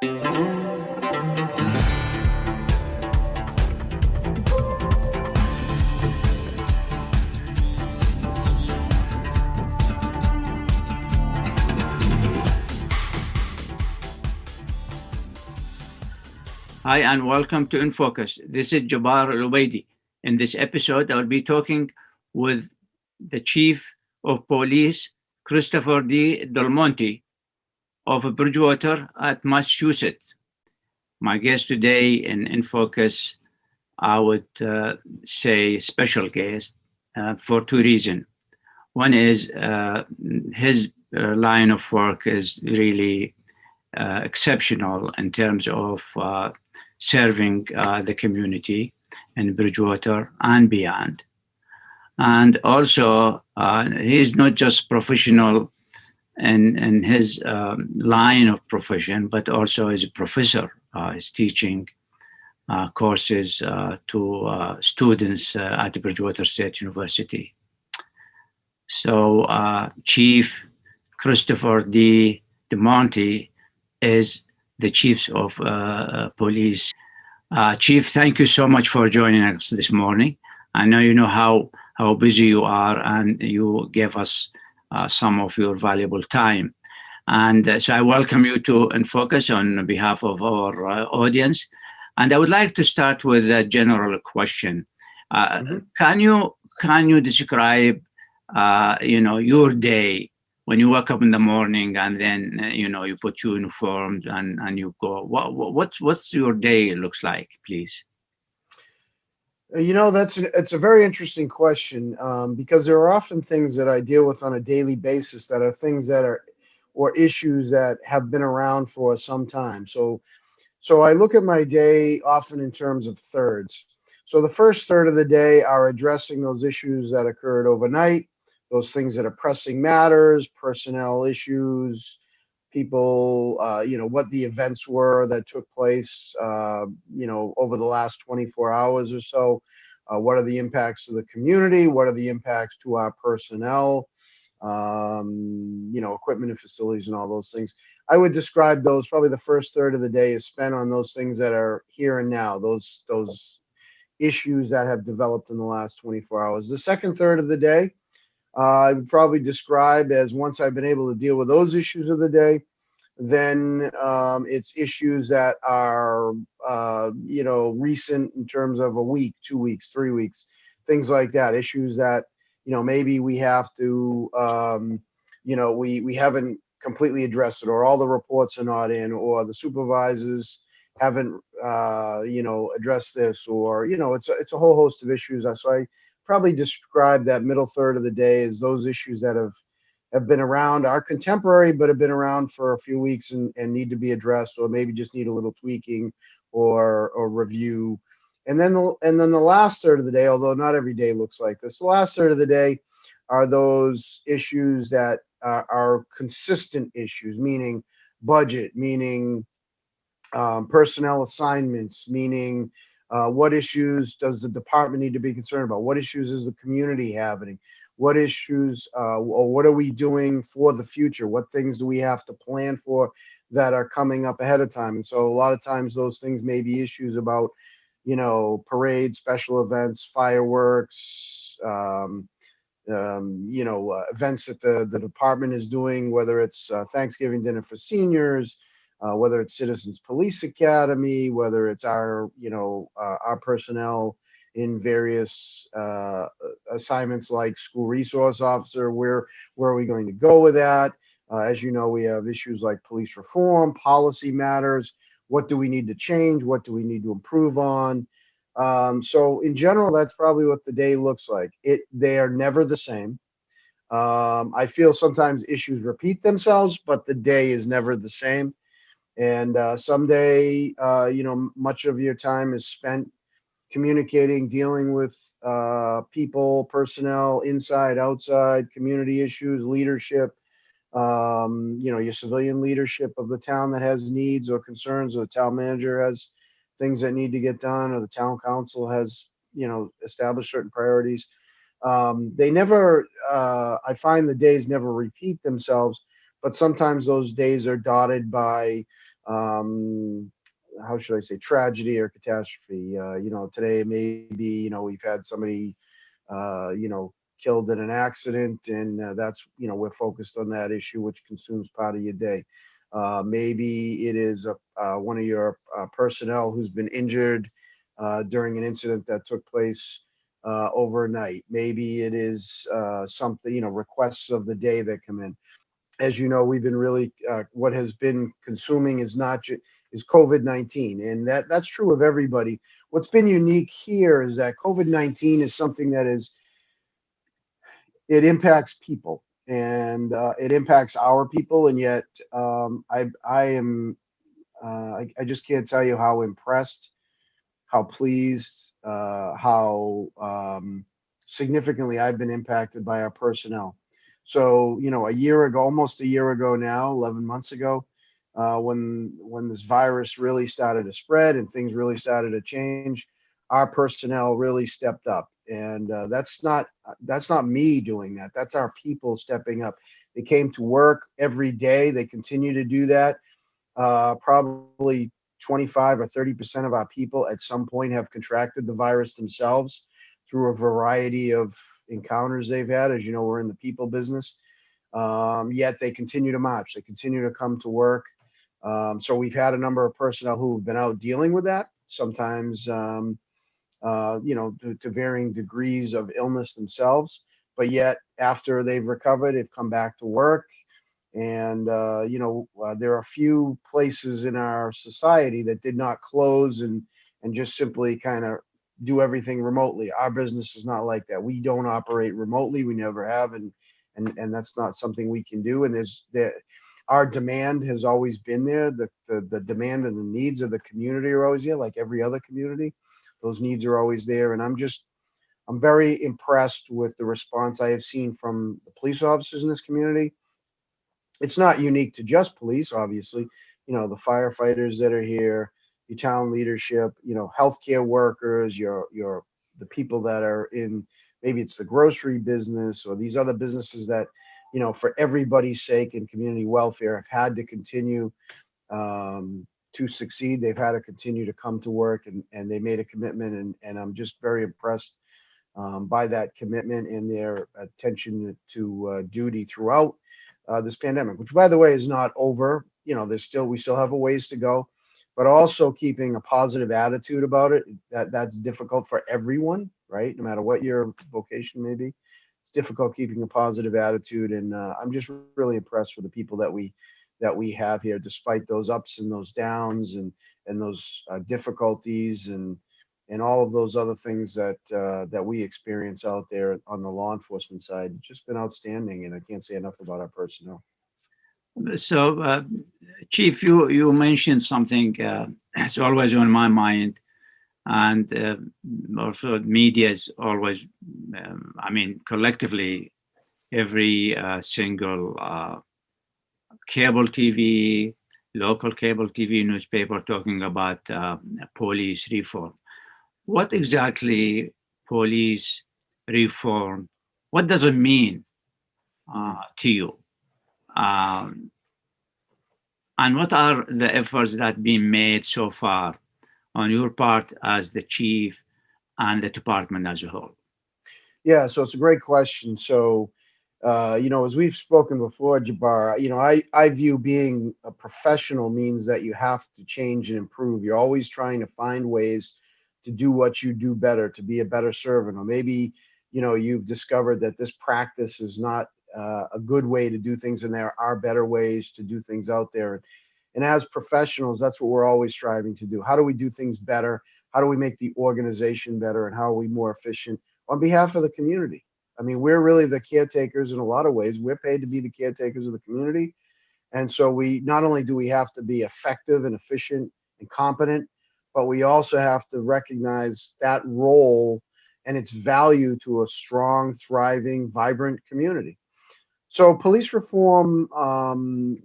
Hi, and welcome to InFocus. This is Jabbar Al-Ubaidi. In this episode, I'll be talking with the Chief of Police, Christopher D. Delmonte of Bridgewater at Massachusetts. My guest today in InFocus, I would say special guest for two reasons. One is his line of work is really exceptional in terms of serving the community in Bridgewater and beyond. And also, he's not just professional in his line of profession, but also as a professor. He's teaching courses to students at Bridgewater State University. So Chief Christopher D. Delmonte is the Chief of Police. Chief, thank you so much for joining us this morning. I know you know how busy you are, and you gave us some of your valuable time. And so I welcome you to InFocus on behalf of our audience. And I would like to start with a general question. Can you describe your day when you wake up in the morning and then you put your uniform and you go? What's your day looks like, please? It's a very interesting question, because there are often things that I deal with on a daily basis that are things that are or issues that have been around for some time. So I look at my day often in terms of thirds. So the first third of the day are addressing those issues that occurred overnight, those things that are pressing matters, personnel issues, people, what the events were that took place, over the last 24 hours or so. What are the impacts to the community? What are the impacts to our personnel? Equipment and facilities and all those things. I would describe those, probably the first third of the day is spent on those things that are here and now, those issues that have developed in the last 24 hours. The second third of the day, I would probably describe as, once I've been able to deal with those issues of the day, then it's issues that are, recent in terms of a week, 2 weeks, 3 weeks, things like that. Issues that, maybe we have to, we haven't completely addressed it, or all the reports are not in, or the supervisors haven't, addressed this, or, it's a whole host of issues. So I probably describe that middle third of the day as those issues that have been around, are contemporary, but have been around for a few weeks and need to be addressed, or maybe just need a little tweaking or review. And then the last third of the day, although not every day looks like this, the last third of the day are those issues that are consistent issues, meaning budget, meaning personnel assignments, meaning what issues does the department need to be concerned about? What issues is the community having? What issues, or what are we doing for the future? What things do we have to plan for that are coming up ahead of time? And so a lot of times those things may be issues about, parades, special events, fireworks, events that the department is doing, whether it's Thanksgiving dinner for seniors, whether it's Citizens Police Academy, whether it's our personnel in various assignments like school resource officer. Where are we going to go with that? As you know, we have issues like police reform, policy matters. What do we need to change? What do we need to improve on? So in general, that's probably what the day looks like. They are never the same. I feel sometimes issues repeat themselves, but the day is never the same. And someday, much of your time is spent communicating, dealing with people, personnel, inside, outside, community issues, leadership, your civilian leadership of the town that has needs or concerns, or the town manager has things that need to get done, or the town council has, established certain priorities. They never, I find the days never repeat themselves, but sometimes those days are dotted by um, how should I say, tragedy or catastrophe. Today maybe, we've had somebody, killed in an accident, and that's, we're focused on that issue, which consumes part of your day. Maybe it is one of your personnel who's been injured during an incident that took place overnight. Maybe it is something, requests of the day that come in. As you know, we've been really what has been consuming is not is COVID-19, and that's true of everybody. What's been unique here is that COVID-19 is something that is it impacts people, and it impacts our people, and yet I am I just can't tell you how impressed, how pleased, how significantly I've been impacted by our personnel. So, a year ago, almost a year ago now, 11 months ago, when this virus really started to spread and things really started to change, our personnel really stepped up, and that's not me doing that. That's our people stepping up. They came to work every day. They continue to do that. Probably 25 or 30% of our people at some point have contracted the virus themselves through a variety of encounters they've had. As you know, we're in the people business. Yet they continue to march. They continue to come to work. So we've had a number of personnel who have been out dealing with that, sometimes, to varying degrees of illness themselves. But yet, after they've recovered, they've come back to work, and there are a few places in our society that did not close and just simply kind of do everything remotely. Our business is not like that. We don't operate remotely. We never have, and that's not something we can do. And our demand has always been there. The demand and the needs of the community are always there, like every other community. Those needs are always there, and I'm very impressed with the response I have seen from the police officers in this community. It's not unique to just police, obviously. The firefighters that are here, your town leadership, healthcare workers, your the people that are in, maybe it's the grocery business or these other businesses that, for everybody's sake and community welfare, have had to continue to succeed. They've had to continue to come to work, and they made a commitment, and I'm just very impressed by that commitment and their attention to duty throughout this pandemic, which, by the way, is not over. We still have a ways to go, but also keeping a positive attitude about it. That's difficult for everyone, right? No matter what your vocation may be, it's difficult keeping a positive attitude. And I'm just really impressed with the people that we have here, despite those ups and those downs and those difficulties and all of those other things that we experience out there on the law enforcement side. It's just been outstanding, and I can't say enough about our personnel. So, Chief, you mentioned something that's always on my mind, and also media is always, collectively, every single cable TV, local cable TV, newspaper talking about police reform. What exactly police reform? What does it mean to you? Um, and what are the efforts that been made so far on your part as the chief and the department as a whole? Yeah, so it's a great question. So, as we've spoken before, Jabbar, I view being a professional means that you have to change and improve. You're always trying to find ways to do what you do better, to be a better servant. Or maybe, you've discovered that this practice is not a good way to do things, and there are better ways to do things out there. And as professionals, that's what we're always striving to do. How do we do things better? How do we make the organization better? And how are we more efficient on behalf of the community? I mean, we're really the caretakers in a lot of ways. We're paid to be the caretakers of the community. And so we not only do we have to be effective and efficient and competent, but we also have to recognize that role and its value to a strong, thriving, vibrant community. So police reform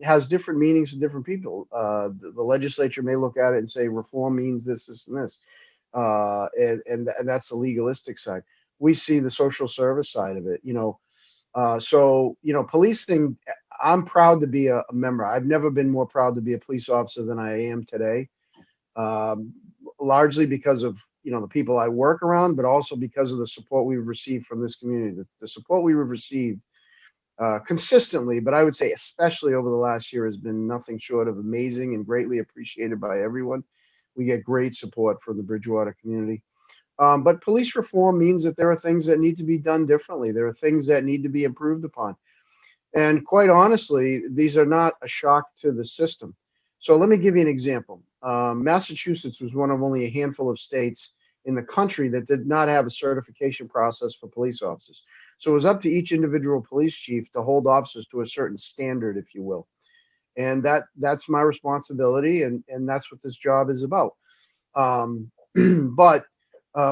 has different meanings to different people. The legislature may look at it and say reform means this, this, and this, and that's the legalistic side. We see the social service side of it. Policing I'm proud to be a member. I've never been more proud to be a police officer than I am today. Um, Largely because of the people I work around, but also because of the support we've received from this community. The support we've received consistently, but I would say especially over the last year, has been nothing short of amazing and greatly appreciated by everyone. We get great support from the Bridgewater community. But police reform means that there are things that need to be done differently. There are things that need to be improved upon. And quite honestly, these are not a shock to the system. So let me give you an example. Massachusetts was one of only a handful of states in the country that did not have a certification process for police officers. So it was up to each individual police chief to hold officers to a certain standard, if you will. And that's my responsibility, and that's what this job is about. Um, but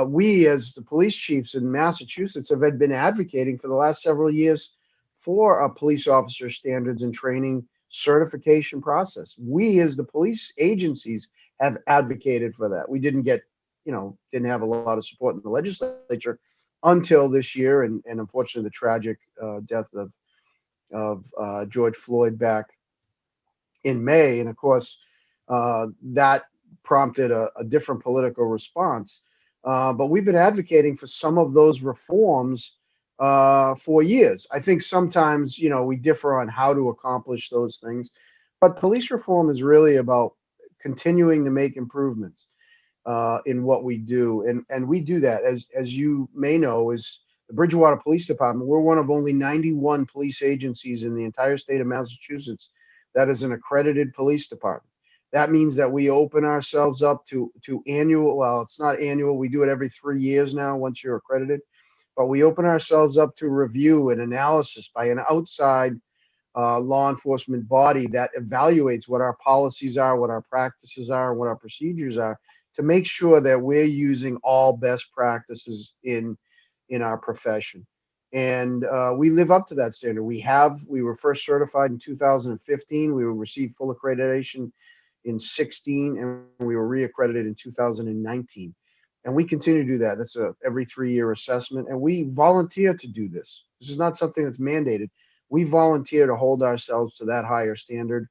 we, as the police chiefs in Massachusetts, have been advocating for the last several years for a police officer standards and training certification process. We, as the police agencies, have advocated for that. We didn't have a lot of support in the legislature until this year, and unfortunately, the tragic death of George Floyd back in May, and of course, that prompted a different political response. But we've been advocating for some of those reforms for years. I think sometimes, we differ on how to accomplish those things, but police reform is really about continuing to make improvements in what we do, and we do that, as you may know, is the Bridgewater Police Department. We're one of only 91 police agencies in the entire state of Massachusetts that is an accredited police department. That means that we open ourselves up to annual. Well, it's not annual. We do it every 3 years now once you're accredited. But we open ourselves up to review and analysis by an outside law enforcement body that evaluates what our policies are, what our practices are, what our procedures are, to make sure that we're using all best practices in our profession. And we live up to that standard. We were first certified in 2015. We received full accreditation in 16, and we were reaccredited in 2019. And we continue to do that. That's a every 3-year assessment, and we volunteer to do this. This is not something that's mandated. We volunteer to hold ourselves to that higher standard,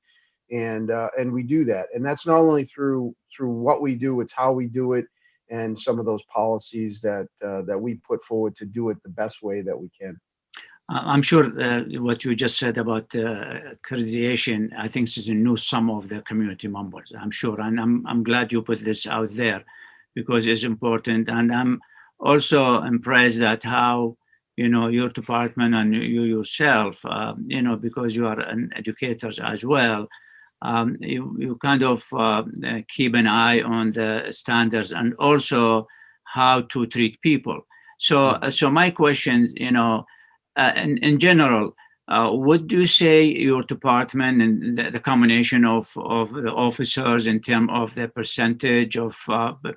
and we do that. And that's not only through what we do; it's how we do it, and some of those policies that we put forward to do it the best way that we can. I'm sure what you just said about accreditation, I think this is a new some of the community members. I'm sure, and I'm glad you put this out there because it's important. And I'm also impressed at how your department and you yourself, because you are an educator as well. You kind of keep an eye on the standards and also how to treat people. So my question, in general, would you say your department and the combination of the officers in terms of the percentage of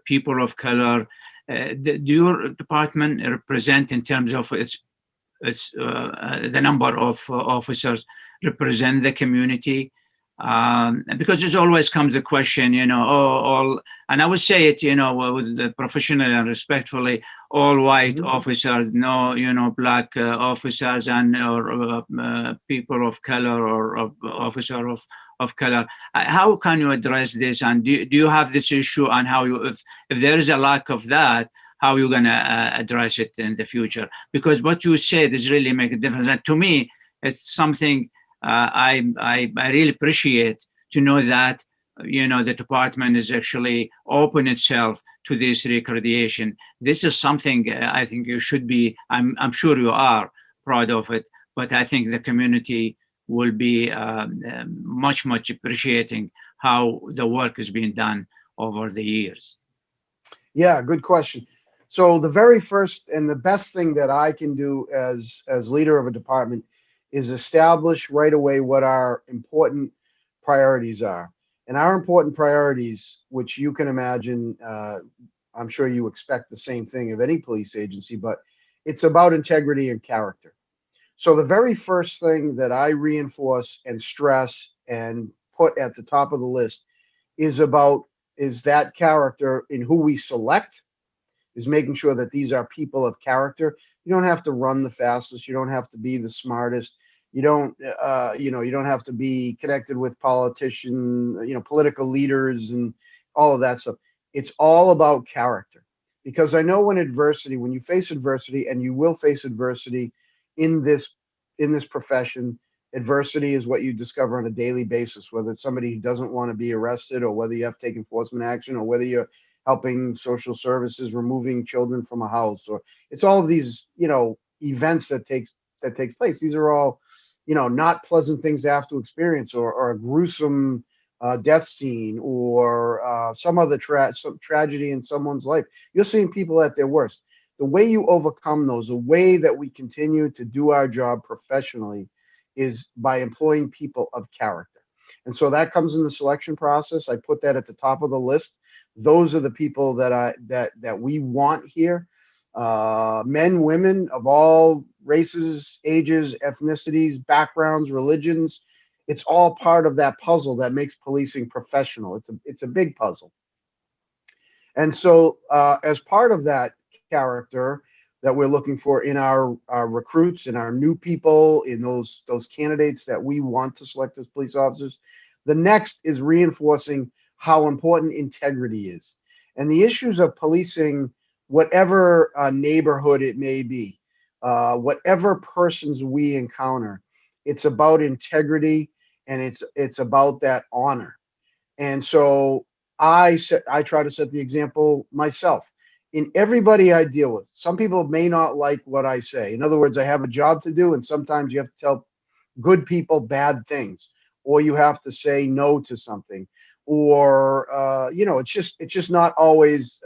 people of color, do your department represent in terms of its the number of officers represent the community? Because there's always comes the question, and I would say it, with the professionally and respectfully, all white officers, no, black officers and or people of color or officer of color. How can you address this? And do you have this issue? And how if there is a lack of that, how you're gonna address it in the future? Because what you said is really make a difference. And to me, it's something. I really appreciate to know that the department is actually open itself to this reaccreditation. This is something I think you should be. I'm sure you are proud of it, but I think the community will be much appreciating how the work is being done over the years. Yeah, good question. So the very first and the best thing that I can do as leader of a department is establish right away what our important priorities are. And our important priorities, which you can imagine, I'm sure you expect the same thing of any police agency, but it's about integrity and character. So the very first thing that I reinforce and stress and put at the top of the list is that character in who we select, is making sure that these are people of character. You don't have to run the fastest. You don't have to be the smartest. You don't, you don't have to be connected with political leaders and all of that stuff. It's all about character. Because I know when you face adversity, and you will face adversity in this profession, adversity is what you discover on a daily basis, whether it's somebody who doesn't want to be arrested, or whether you have to take enforcement action, or whether you're helping social services removing children from a house, or it's all of these, events that takes place. These are all, not pleasant things to have to experience, or a gruesome death scene, or some other some tragedy in someone's life. You're seeing people at their worst. The way you overcome those, the way that we continue to do our job professionally, is by employing people of character. And so that comes in the selection process. I put that at the top of the list. Those are the people that we want here. Men, women of all races, ages, ethnicities, backgrounds, religions. It's all part of that puzzle that makes policing professional. It's a big puzzle. And so, as part of that character that we're looking for in our recruits, in our new people, in those candidates that we want to select as police officers, the next is reinforcing how important integrity is. And the issues of policing, whatever neighborhood it may be, whatever persons we encounter, it's about integrity, and it's about that honor. And so I try to set the example myself in everybody I deal with. Some people may not like what I say. In other words, I have a job to do, and sometimes you have to tell good people bad things, or you have to say no to something, or it's just not always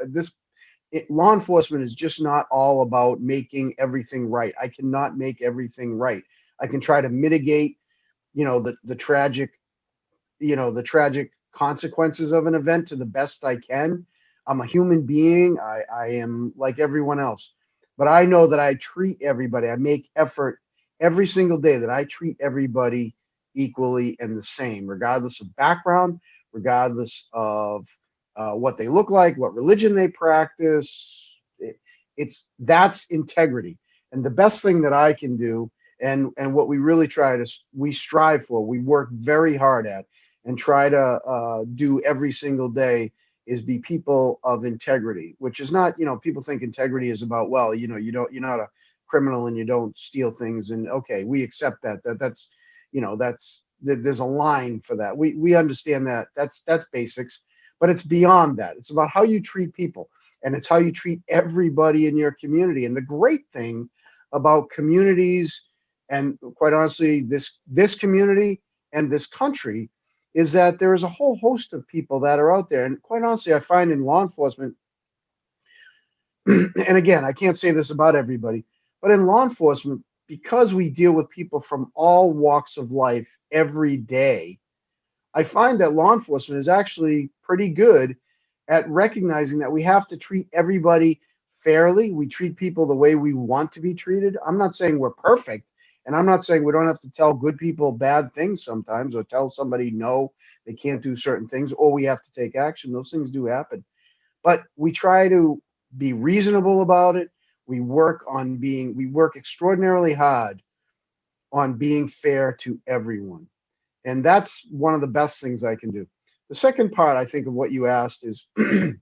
law enforcement is just not all about making everything right. I cannot make everything right. I can try to mitigate, the tragic consequences of an event to the best I can. I'm a human being. I am like everyone else. But I know that I treat everybody, I make effort every single day that I treat everybody equally and the same, regardless of background, regardless of what they look like, what religion they practice. That's integrity. And the best thing that I can do, and what we strive for, we work very hard at, and try to do every single day, is be people of integrity. Which is not, people think integrity is about, well, you're not a criminal and you don't steal things, and okay, we accept there's a line for that. We understand that. That's basics, but it's beyond that. It's about how you treat people, and it's how you treat everybody in your community. And the great thing about communities, and quite honestly, this community and this country, is that there is a whole host of people that are out there. And quite honestly, I find in law enforcement, and again, I can't say this about everybody, but in law enforcement, because we deal with people from all walks of life every day, I find that law enforcement is actually pretty good at recognizing that we have to treat everybody fairly. We treat people the way we want to be treated. I'm not saying we're perfect, and I'm not saying we don't have to tell good people bad things sometimes, or tell somebody no, they can't do certain things, or we have to take action. Those things do happen. But we try to be reasonable about it. We work extraordinarily hard on being fair to everyone. And that's one of the best things I can do. The second part, I think, of what you asked is, when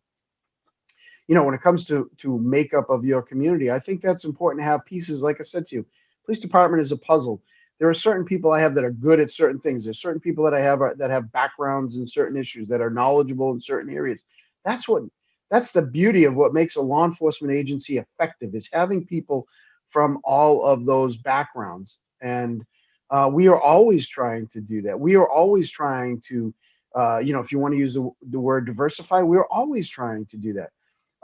it comes to makeup of your community, I think that's important to have pieces. Like I said to you, police department is a puzzle. There are certain people I have that are good at certain things. There's certain people that I have that have backgrounds in certain issues, that are knowledgeable in certain areas. That's the beauty of what makes a law enforcement agency effective, is having people from all of those backgrounds. And we are always trying to do that. We are always trying to, if you want to use the word diversify, we are always trying to do that.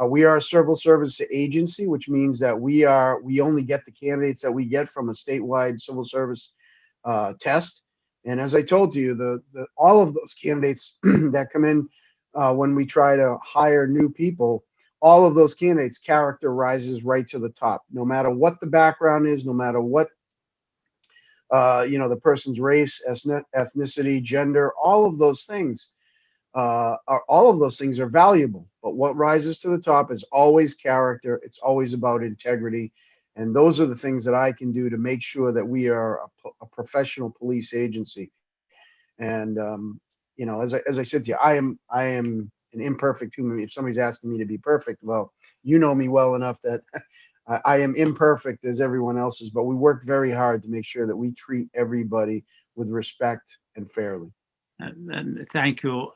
We are a civil service agency, which means that we only get the candidates that we get from a statewide civil service test. And as I told you, all of those candidates that come in when we try to hire new people, all of those candidates, character rises right to the top, no matter what the background is, no matter what the person's race, ethnicity, gender, all of those things are valuable. But what rises to the top is always character. It's always about integrity. And those are the things that I can do to make sure that we are a professional police agency. And as I said to you, I am an imperfect human. If somebody's asking me to be perfect, well, you know me well enough that I am imperfect as everyone else is, but we work very hard to make sure that we treat everybody with respect and fairly. And thank you.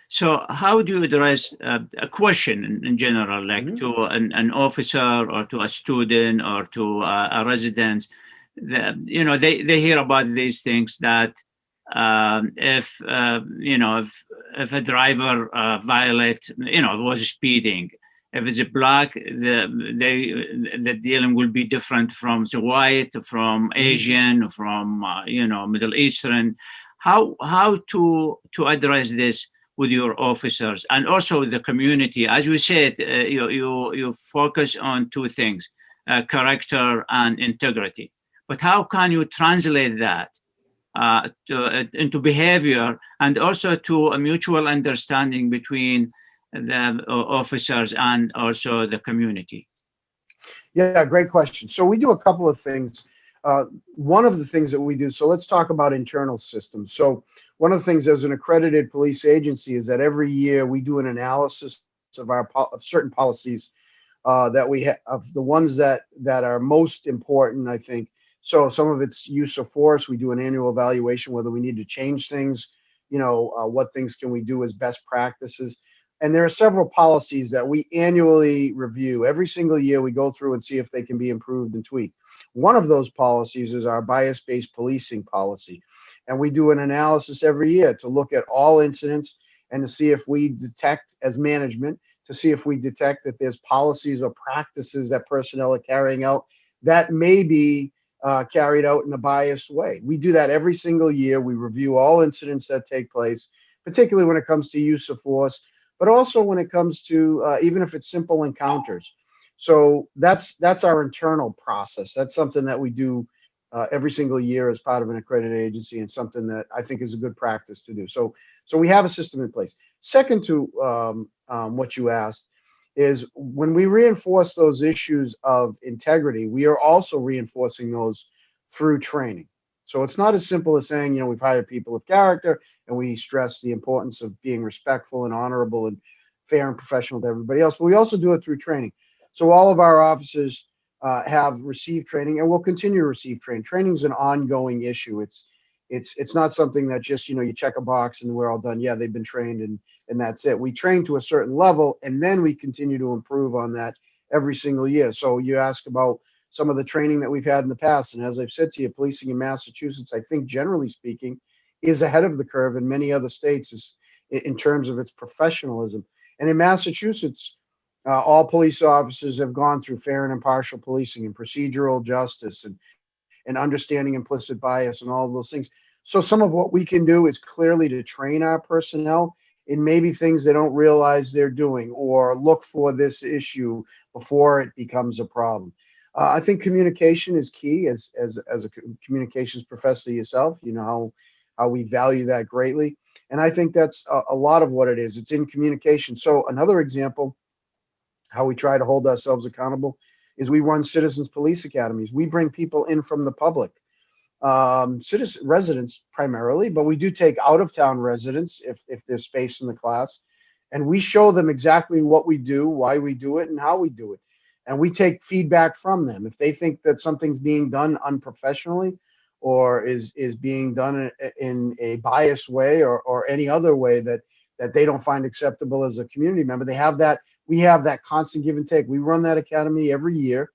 So, how do you address a question in general, like Mhm. to an officer or to a student or to a resident? They hear about these things that if if a driver violates, was speeding. If it's a black, the dealing will be different from the white, from Mhm. Asian, from Middle Eastern. How to address this with your officers and also the community? As you said, you focus on two things: character and integrity. But how can you translate that into behavior and also to a mutual understanding between the officers and also the community? Yeah, great question. So we do a couple of things. One of the things that we do, so let's talk about internal systems. So one of the things as an accredited police agency is that every year we do an analysis of certain policies that we have, of the ones that are most important, I think. So some of it's use of force. We do an annual evaluation whether we need to change things. What things can we do as best practices? And there are several policies that we annually review. Every single year, we go through and see if they can be improved and tweaked. One of those policies is our bias-based policing policy. And we do an analysis every year to look at all incidents and to see if we detect, as management, to see if we detect that there's policies or practices that personnel are carrying out that may be carried out in a biased way. We do that every single year. We review all incidents that take place, particularly when it comes to use of force, but also when it comes to even if it's simple encounters. So that's our internal process. That's something that we do every single year as part of an accredited agency, and something that I think is a good practice to do. So we have a system in place. Second to what you asked is when we reinforce those issues of integrity, we are also reinforcing those through training. So it's not as simple as saying, we've hired people of character and we stress the importance of being respectful and honorable and fair and professional to everybody else, but we also do it through training. So all of our officers have received training and will continue to receive training. Training is an ongoing issue. It's not something that just you check a box and we're all done. Yeah, they've been trained and that's it. We train to a certain level and then we continue to improve on that every single year. So you ask about some of the training that we've had in the past, and as I've said to you, policing in Massachusetts, I think generally speaking, is ahead of the curve in many other states in terms of its professionalism. And in Massachusetts, all police officers have gone through fair and impartial policing and procedural justice and understanding implicit bias and all of those things. So some of what we can do is clearly to train our personnel in maybe things they don't realize they're doing, or look for this issue before it becomes a problem. I think communication is key. As a communications professor yourself, you know how we value that greatly, and I think that's a lot of what it is. It's in communication. So another example, how we try to hold ourselves accountable, is we run citizens police academies. We bring people in from the public, citizen residents primarily, but we do take out of town residents if there's space in the class, and we show them exactly what we do, why we do it, and how we do it. And we take feedback from them. If they think that something's being done unprofessionally or is being done in a biased way, or any other way that they don't find acceptable as a community member, we have that constant give and take. We run that academy every year,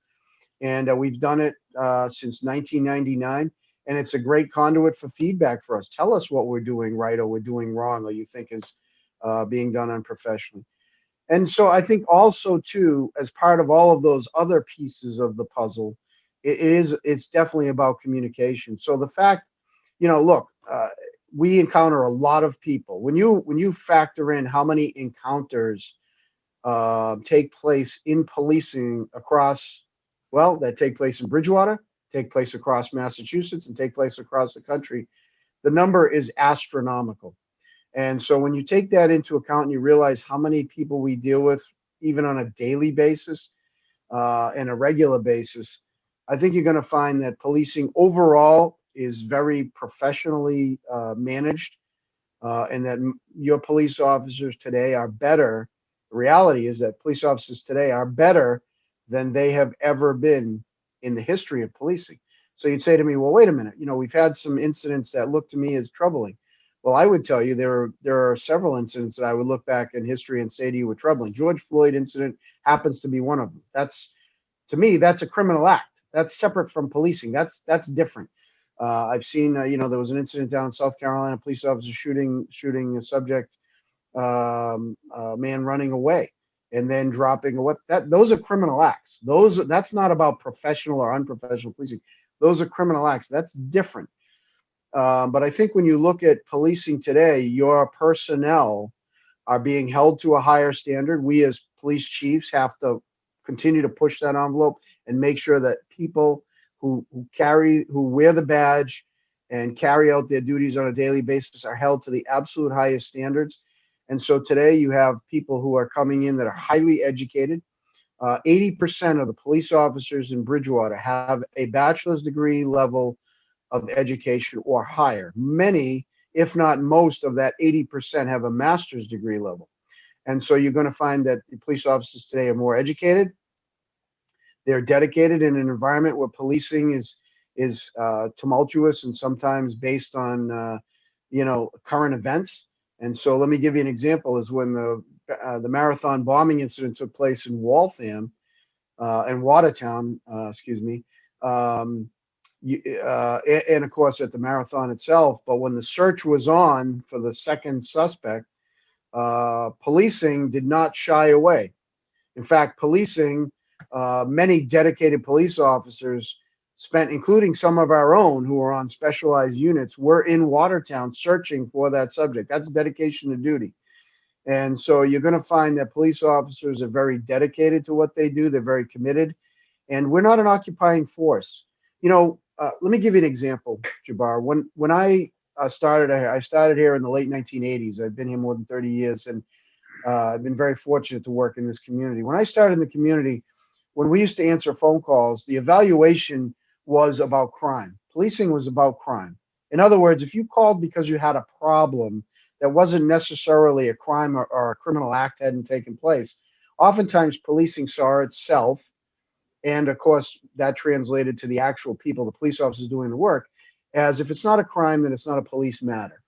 and we've done it since 1999. And it's a great conduit for feedback for us. Tell us what we're doing right or we're doing wrong, or you think is being done unprofessionally. And so I think also too, as part of all of those other pieces of the puzzle, it's definitely about communication. So the fact, look, we encounter a lot of people. When you factor in how many encounters take place in policing across, well, that take place in Bridgewater, take place across Massachusetts, and take place across the country, the number is astronomical. And so when you take that into account and you realize how many people we deal with, even on a daily basis and a regular basis, I think you're going to find that policing overall is very professionally managed, and that your police officers today are better. The reality is that police officers today are better than they have ever been in the history of policing. So you'd say to me, well, wait a minute, we've had some incidents that look to me as troubling. Well, I would tell you there are several incidents that I would look back in history and say to you were troubling. George Floyd incident happens to be one of them. That's, to me, that's a criminal act. That's separate from policing. That's different. I've seen, there was an incident down in South Carolina, police officer shooting a subject, man running away and then dropping a weapon. Those are criminal acts. That's not about professional or unprofessional policing. Those are criminal acts. That's different. But I think when you look at policing today, your personnel are being held to a higher standard. We as police chiefs have to continue to push that envelope and make sure that people who wear the badge and carry out their duties on a daily basis are held to the absolute highest standards. And so today you have people who are coming in that are highly educated. 80% of the police officers in Bridgewater have a bachelor's degree level of education or higher. Many, if not most of that 80% have a master's degree level. And so you're going to find that the police officers today are more educated. They're dedicated in an environment where policing is tumultuous and sometimes based on current events. And so let me give you an example: is when the marathon bombing incident took place in Waltham and Watertown, excuse me, and of course at the marathon itself. But when the search was on for the second suspect, policing did not shy away. In fact, policing, many dedicated police officers spent, including some of our own who are on specialized units, were in Watertown searching for that subject. That's dedication to duty. And so you're going to find that police officers are very dedicated to what they do. They're very committed. And we're not an occupying force. Let me give you an example, Jabbar. When I started here in the late 1980s. I've been here more than 30 years, and I've been very fortunate to work in this community. When I started in the community, when we used to answer phone calls, the evaluation was about crime. Policing was about crime. In other words, if you called because you had a problem that wasn't necessarily a crime or a criminal act hadn't taken place, oftentimes policing saw itself, and of course that translated to the actual people, the police officers doing the work, as if it's not a crime, then it's not a police matter.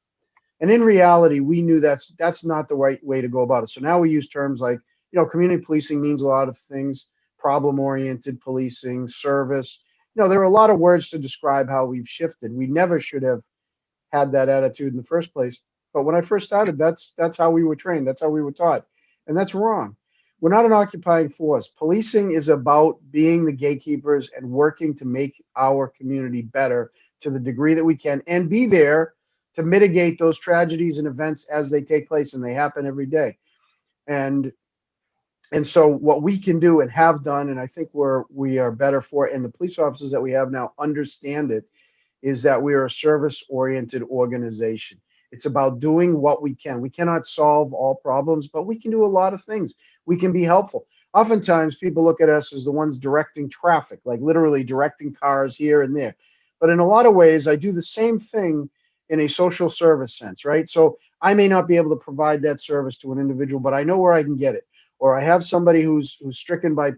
And in reality, we knew that's not the right way to go about it. So now we use terms like, community policing means a lot of things: problem-oriented policing, service. There are a lot of words to describe how we've shifted. We never should have had that attitude in the first place. But when I first started, that's how we were trained. That's how we were taught. And that's wrong. We're not an occupying force. Policing is about being the gatekeepers and working to make our community better to the degree that we can, and be there to mitigate those tragedies and events as they take place, and they happen every day. And so what we can do and have done, and I think we are better for it, and the police officers that we have now understand it, is that we are a service-oriented organization. It's about doing what we can. We cannot solve all problems, but we can do a lot of things. We can be helpful. Oftentimes, people look at us as the ones directing traffic, like literally directing cars here and there. But in a lot of ways, I do the same thing in a social service sense, right? So I may not be able to provide that service to an individual, but I know where I can get it. Or I have somebody who's stricken by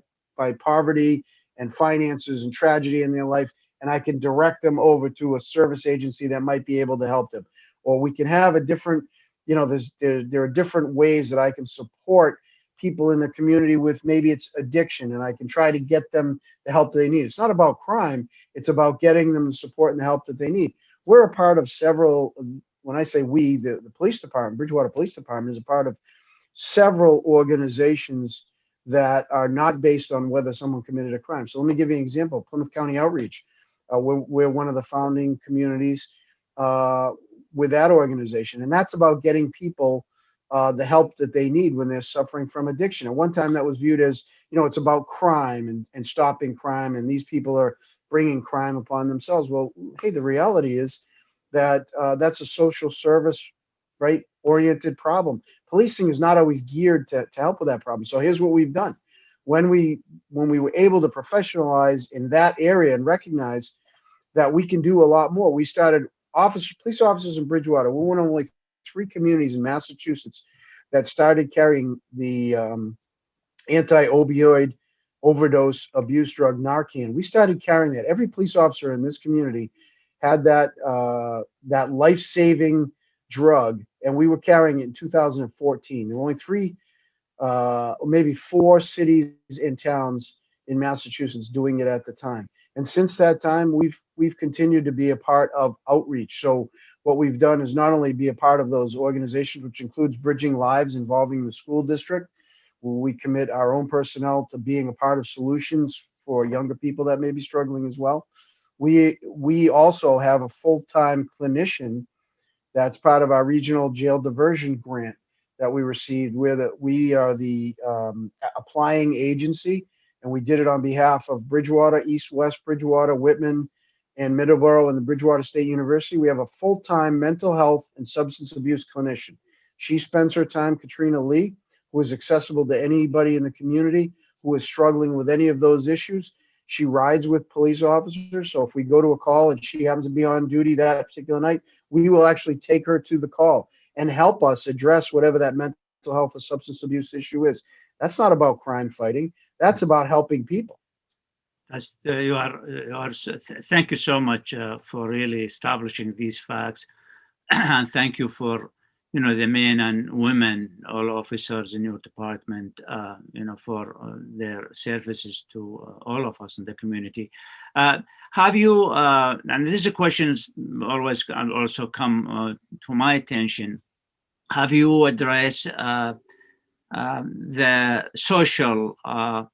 poverty and finances and tragedy in their life, and I can direct them over to a service agency that might be able to help them. Or we can have a different, there are different ways that I can support people in the community with, maybe it's addiction, and I can try to get them the help they need. It's not about crime. It's about getting them the support and the help that they need. We're a part of several, when I say we, the police department, Bridgewater Police Department, is a part of several organizations that are not based on whether someone committed a crime. So let me give you an example. Plymouth County Outreach. We're one of the founding communities with that organization. And that's about getting people the help that they need when they're suffering from addiction. At one time that was viewed as, it's about crime and stopping crime, and these people are bringing crime upon themselves. Well, hey, the reality is that that's a social service, oriented problem. Policing is not always geared to help with that problem. So here's what we've done. when we were able to professionalize in that area and recognize that we can do a lot more, we started police officers in Bridgewater. We're one of only 3 communities in Massachusetts that started carrying the anti-opioid overdose abuse drug Narcan. We started carrying that. Every police officer in this community had that life-saving drug, and we were carrying it in 2014. There were only 3, maybe 4 cities and towns in Massachusetts doing it at the time. And since that time, we've continued to be a part of outreach. So what we've done is not only be a part of those organizations, which includes Bridging Lives involving the school district, where we commit our own personnel to being a part of solutions for younger people that may be struggling as well. We also have a full-time clinician that's part of our regional jail diversion grant that we received, where we are the applying agency, and we did it on behalf of Bridgewater, East West Bridgewater, Whitman, and Middleborough, and the Bridgewater State University. We have a full-time mental health and substance abuse clinician. She spends her time, Katrina Lee, who is accessible to anybody in the community who is struggling with any of those issues. She rides with police officers, so if we go to a call and she happens to be on duty that particular night, we will actually take her to the call and help us address whatever that mental health or substance abuse issue is. That's not about crime fighting. That's about helping people. Thank you so much for really establishing these facts. And thank you for, the men and women, all officers in your department, for their services to all of us in the community. Have you, and this is a question always also come to my attention, have you addressed the social or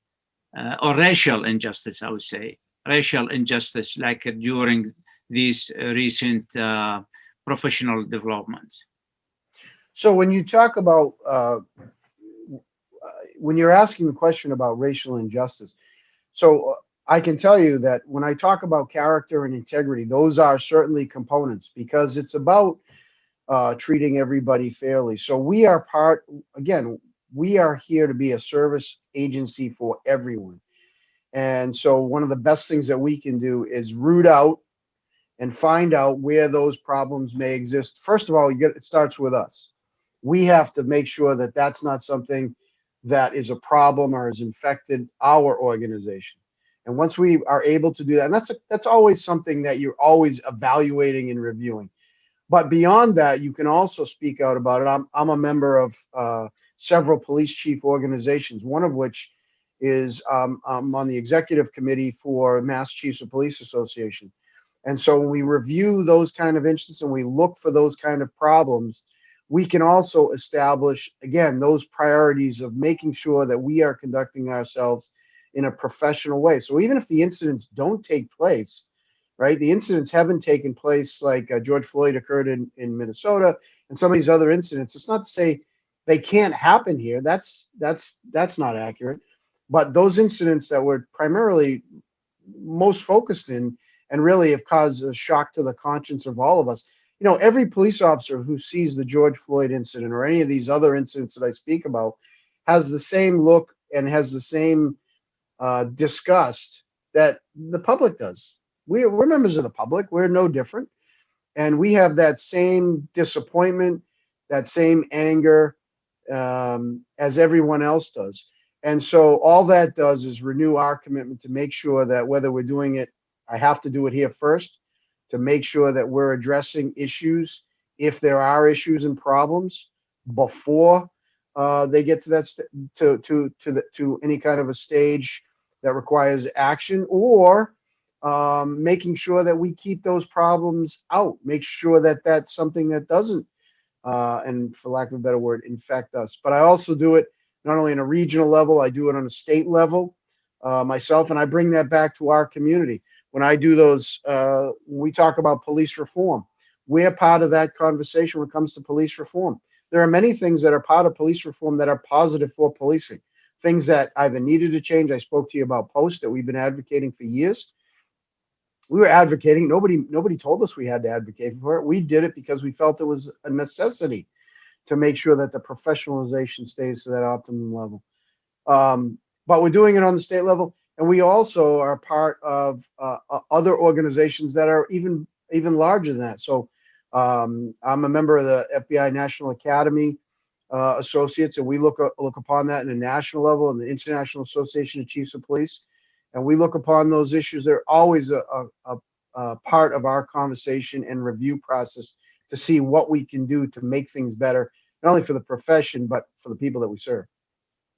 racial injustice, I would say, racial injustice, like during these recent professional developments? So when you talk about, when you're asking the question about racial injustice, so I can tell you that when I talk about character and integrity, those are certainly components, because it's about treating everybody fairly. So we are we are here to be a service agency for everyone. And so one of the best things that we can do is root out and find out where those problems may exist. First of all, it starts with us. We have to make sure that that's not something that is a problem or has infected our organization. And once we are able to do that, and that's always something that you're always evaluating and reviewing. But beyond that, you can also speak out about it. I'm a member of several police chief organizations, one of which is I'm on the executive committee for Mass Chiefs of Police Association. And so when we review those kind of instances and we look for those kind of problems, we can also establish, again, those priorities of making sure that we are conducting ourselves in a professional way. So even if the incidents don't take place, right, the incidents haven't taken place, like George Floyd occurred in Minnesota and some of these other incidents, it's not to say they can't happen here. That's not accurate. But those incidents that were primarily most focused in and really have caused a shock to the conscience of all of us. Every police officer who sees the George Floyd incident or any of these other incidents that I speak about has the same look and has the same disgust that the public does. We're members of the public. We're no different. And we have that same disappointment, that same anger as everyone else does. And so all that does is renew our commitment to make sure that whether we're doing it, I have to do it here first, to make sure that we're addressing issues, if there are issues and problems, before they get to that to any kind of a stage that requires action, or making sure that we keep those problems out, make sure that that's something that doesn't, and for lack of a better word, infect us. But I also do it not only on a regional level, I do it on a state level myself, and I bring that back to our community. When I do those, when we talk about police reform, we're part of that conversation when it comes to police reform. There are many things that are part of police reform that are positive for policing, things that either needed to change. I spoke to you about posts that we've been advocating for years. We were advocating. Nobody told us we had to advocate for it. We did it because we felt it was a necessity to make sure that the professionalization stays to that optimum level. but we're doing it on the state level, and we also are part of other organizations that are even larger than that. So I'm a member of the FBI National Academy Associates, and we look upon that in a national level, and the International Association of Chiefs of Police, and we look upon those issues. They're always a part of our conversation and review process to see what we can do to make things better, not only for the profession but for the people that we serve.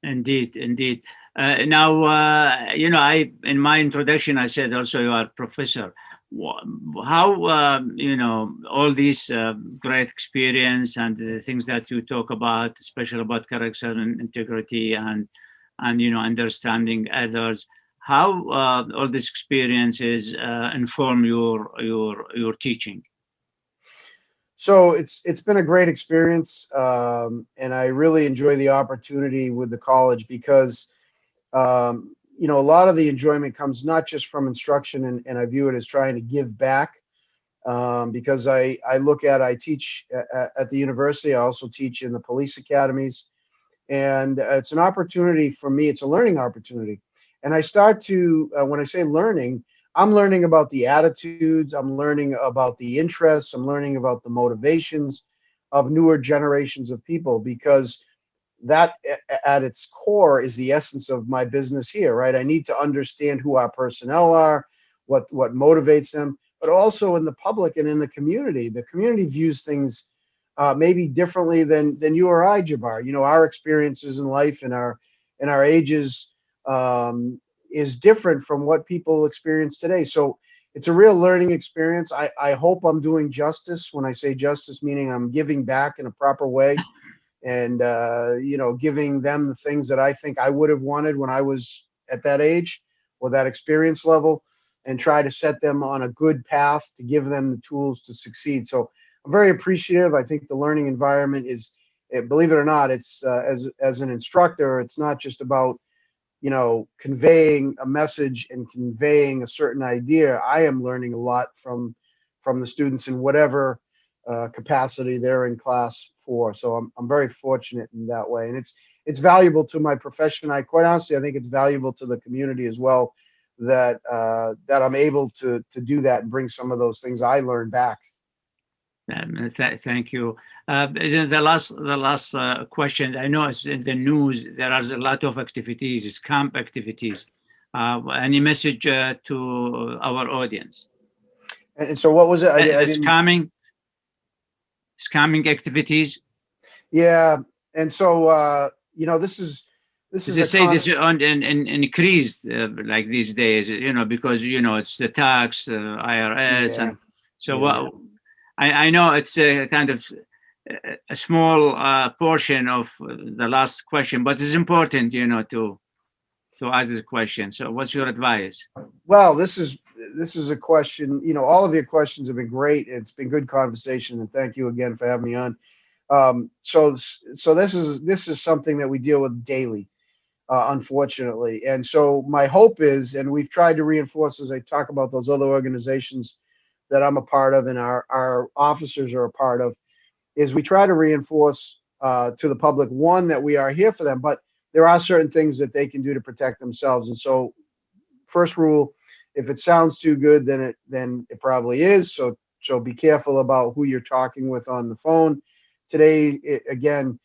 Indeed, indeed. Now, I in my introduction I said also you are professor. How all these great experience and the things that you talk about, especially about character and integrity and understanding others. How all these experiences inform your teaching? So it's been a great experience, and I really enjoy the opportunity with the college because a lot of the enjoyment comes not just from instruction, and I view it as trying to give back, because I teach at the university. I also teach in the police academies, and it's an opportunity for me. It's a learning opportunity, and I start to when I say learning, I'm learning about the attitudes, I'm learning about the interests, I'm learning about the motivations of newer generations of people, because that at its core is the essence of my business here, right? I need to understand who our personnel are, what motivates them, but also in the public and in the community. The community views things maybe differently than you or I, Jabbar. Our experiences in life and our ages is different from what people experience today. So it's a real learning experience. I hope I'm doing justice. When I say justice, meaning I'm giving back in a proper way, and giving them the things that I think I would have wanted when I was at that age or that experience level, and try to set them on a good path to give them the tools to succeed. So I'm very appreciative. I think the learning environment is, believe it or not, it's as an instructor, it's not just about conveying a message and conveying a certain idea. I am learning a lot from the students in whatever capacity they're in class for. So I'm very fortunate in that way, and it's valuable to my profession. I quite honestly, I think it's valuable to the community as well, that I'm able to do that and bring some of those things I learned back. Thank you. The last question. I know it's in the news. There are a lot of activities, it's camp activities. Any message to our audience? And so what was it? I didn't. Scamming activities. Yeah, and so this As is I a say, this is constant. on and increased like these days, because it's the tax, IRS, Yeah, and so yeah. what. I know it's a kind of a small portion of the last question, but it's important, to ask this question. So, what's your advice? Well, this is a question. All of your questions have been great. It's been good conversation, and thank you again for having me on. So this is something that we deal with daily, unfortunately. And so my hope is, and we've tried to reinforce as I talk about those other organizations that I'm a part of and our officers are a part of, is we try to reinforce to the public, one, that we are here for them, but there are certain things that they can do to protect themselves. And so, first rule, if it sounds too good, then it probably is. So be careful about who you're talking with on the phone. Today, again,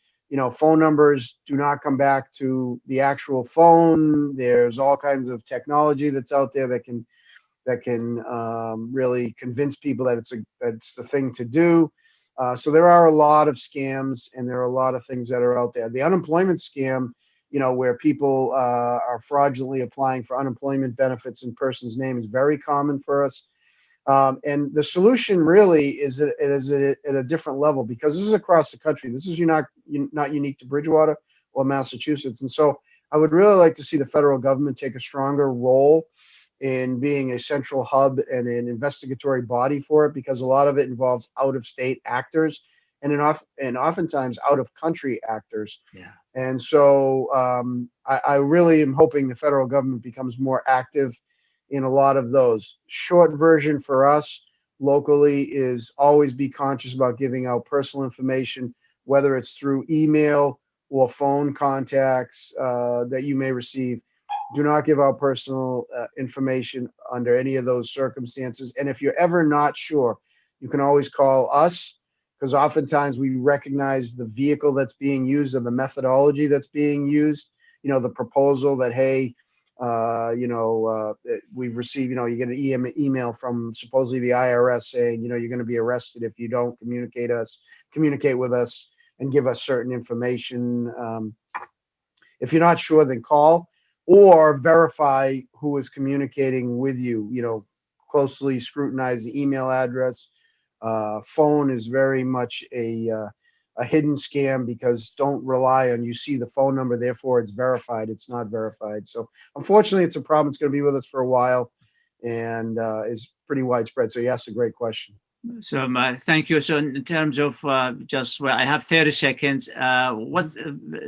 phone numbers do not come back to the actual phone. There's all kinds of technology that's out there that can really convince people that that's the thing to do. So there are a lot of scams, and there are a lot of things that are out there. The unemployment scam, where people are fraudulently applying for unemployment benefits in person's name, is very common for us. And the solution really is at a different level, because this is across the country. This is not unique to Bridgewater or Massachusetts. And so I would really like to see the federal government take a stronger role in being a central hub and an investigatory body for it, because a lot of it involves out-of-state actors and oftentimes out-of-country actors. Yeah. And so I really am hoping the federal government becomes more active in a lot of those. Short version for us locally is always be conscious about giving out personal information, whether it's through email or phone contacts that you may receive. Do not give out personal information under any of those circumstances. And if you're ever not sure, you can always call us, because oftentimes we recognize the vehicle that's being used and the methodology that's being used. You know, the proposal that, hey, we've received, you get an email from supposedly the IRS saying, you're going to be arrested if you don't communicate with us and give us certain information. If you're not sure, then call or verify who is communicating with you. Closely scrutinize the email address. Phone is very much a hidden scam, because don't rely on, you see the phone number, therefore it's verified. It's not verified. So unfortunately, it's a problem. It's going to be with us for a while, and is pretty widespread. So you asked a great question. So thank you. So in terms of I have 30 seconds. What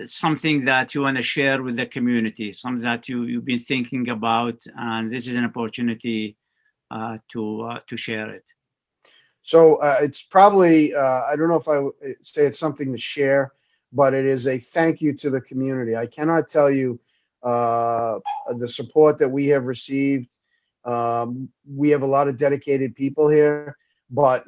something that you want to share with the community, something that you've been thinking about, and this is an opportunity to share it. So it's probably, I don't know if I would say it's something to share, but it is a thank you to the community. I cannot tell you the support that we have received. We have a lot of dedicated people here, but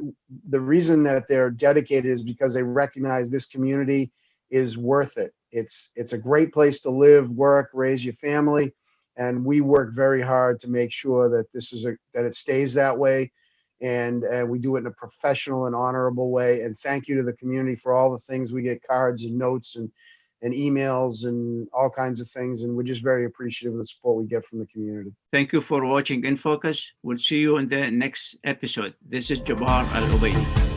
the reason that they're dedicated is because they recognize this community is worth it. It's a great place to live, work, raise your family, and we work very hard to make sure that that it stays that way. And we do it in a professional and honorable way. And thank you to the community for all the things. We get cards and notes and emails and all kinds of things. And we're just very appreciative of the support we get from the community. Thank you for watching InFocus. We'll see you in the next episode. This is Jabbar Al-Ubaidi.